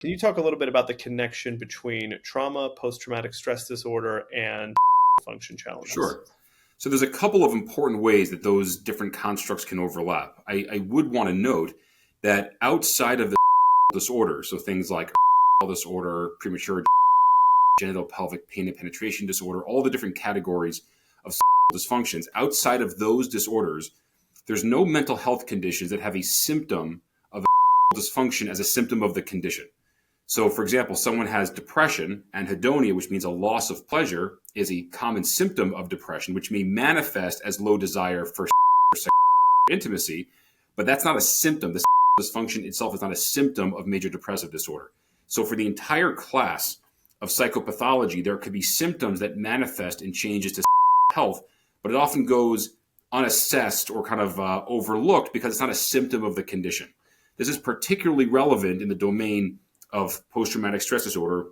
Can you talk a little bit about the connection between trauma, post-traumatic stress disorder, and function challenges? Sure. So there's a couple of important ways that those different constructs can overlap. I would want to note that outside of the disorder, so things like disorder, premature genital pelvic pain and penetration disorder, all the different categories of dysfunctions, outside of those disorders, there's no mental health conditions that have a symptom of dysfunction as a symptom of the condition. So, for example, someone has depression, and anhedonia, which means a loss of pleasure, is a common symptom of depression, which may manifest as low desire for intimacy, but that's not a symptom. The dysfunction itself is not a symptom of major depressive disorder. So for the entire class of psychopathology, there could be symptoms that manifest in changes to health, but it often goes unassessed or kind of overlooked because it's not a symptom of the condition. This is particularly relevant in the domain of post-traumatic stress disorder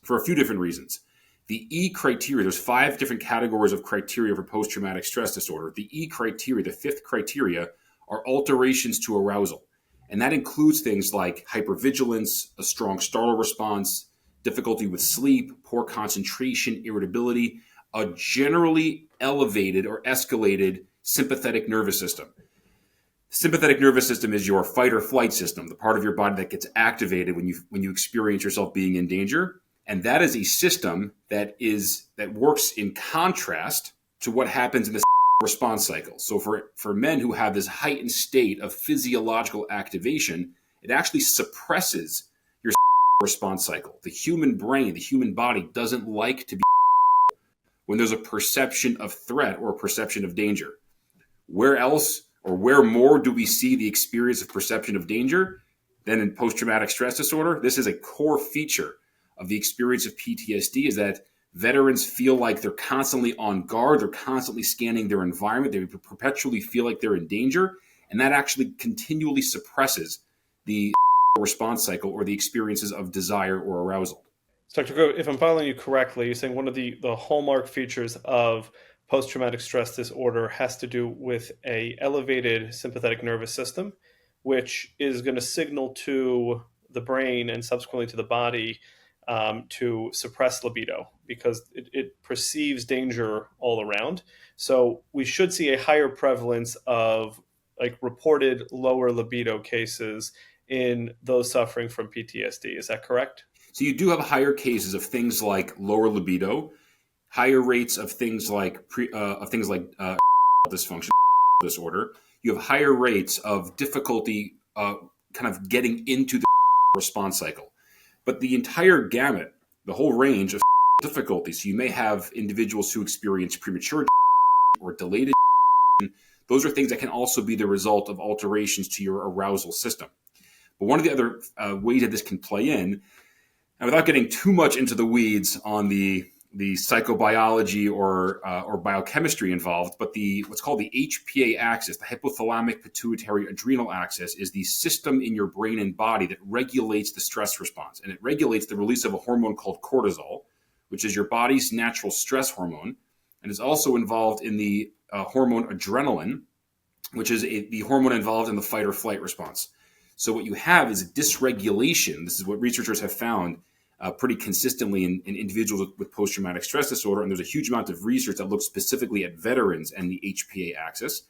for a few different reasons. The E criteria, there's 5 different categories of criteria for post-traumatic stress disorder. The E criteria, the 5th criteria, are alterations to arousal. And that includes things like hypervigilance, a strong startle response, difficulty with sleep, poor concentration, irritability, a generally elevated or escalated sympathetic nervous system. Sympathetic nervous system is your fight or flight system, the part of your body that gets activated when you experience yourself being in danger. And that is a system that works in contrast to what happens in the response cycle. So for men who have this heightened state of physiological activation, it actually suppresses your response cycle. The human brain, the human body doesn't like to be when there's a perception of threat or a perception of danger. Where else or where more do we see the experience of perception of danger than in post-traumatic stress disorder? This is a core feature of the experience of PTSD, is that veterans feel like they're constantly on guard, they're constantly scanning their environment, they perpetually feel like they're in danger, and that actually continually suppresses the response cycle or the experiences of desire or arousal. So Dr. Krug, if I'm following you correctly, you're saying one of the hallmark features of post-traumatic stress disorder has to do with a elevated sympathetic nervous system, which is going to signal to the brain and subsequently to the body to suppress libido because it perceives danger all around. So we should see a higher prevalence of reported lower libido cases in those suffering from PTSD. Is that correct? So you do have higher cases of things like lower libido, higher rates of things like dysfunction disorder. You have higher rates of difficulty kind of getting into the response cycle. But the entire gamut, the whole range of difficulties. So you may have individuals who experience premature or delayed. Those are things that can also be the result of alterations to your arousal system. But one of the other ways that this can play in, and without getting too much into the weeds on the psychobiology or biochemistry involved, but what's called the HPA axis, the hypothalamic pituitary adrenal axis, is the system in your brain and body that regulates the stress response. And it regulates the release of a hormone called cortisol, which is your body's natural stress hormone, and is also involved in the hormone adrenaline, which is the hormone involved in the fight or flight response. So what you have is a dysregulation. This is what researchers have found pretty consistently in individuals with post-traumatic stress disorder, and there's a huge amount of research that looks specifically at veterans and the HPA axis,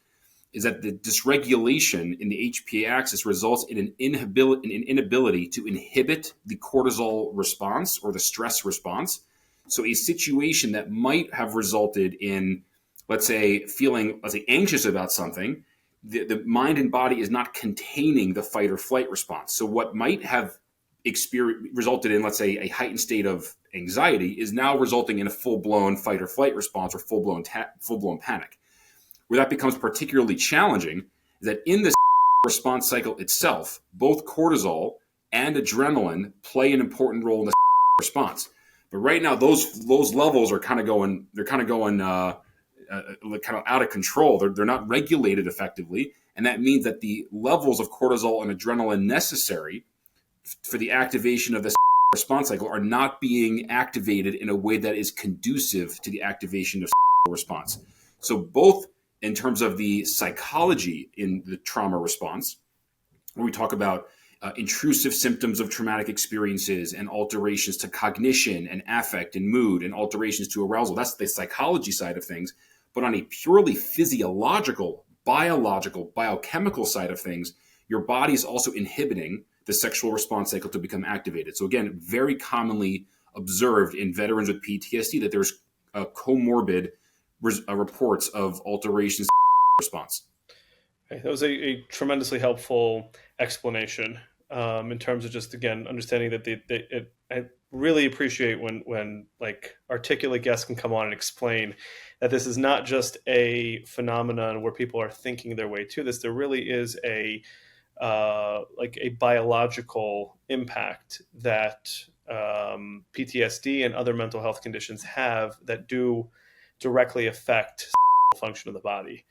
is that the dysregulation in the HPA axis results in an inability to inhibit the cortisol response or the stress response. So a situation that might have resulted in, let's say, feeling, anxious about something, the mind and body is not containing the fight or flight response. So what might have resulted in, let's say, a heightened state of anxiety is now resulting in a full-blown fight or flight response or full-blown panic. Where that becomes particularly challenging is that in this response cycle itself, both cortisol and adrenaline play an important role in the response. But right now, those levels are kind of going out of control. They're not regulated effectively, and that means that the levels of cortisol and adrenaline necessary for the activation of the response cycle are not being activated in a way that is conducive to the activation of response. So both in terms of the psychology in the trauma response, where we talk about intrusive symptoms of traumatic experiences and alterations to cognition and affect and mood and alterations to arousal. That's the psychology side of things. But on a purely physiological, biological, biochemical side of things, your body is also inhibiting the sexual response cycle to become activated. So again, very commonly observed in veterans with PTSD that there's comorbid reports of alterations response. Okay, that was a tremendously helpful explanation in terms of just again understanding that I really appreciate when like articulate guests can come on and explain that this is not just a phenomenon where people are thinking their way to this. There really is a like a biological impact that PTSD and other mental health conditions have that do directly affect function of the body.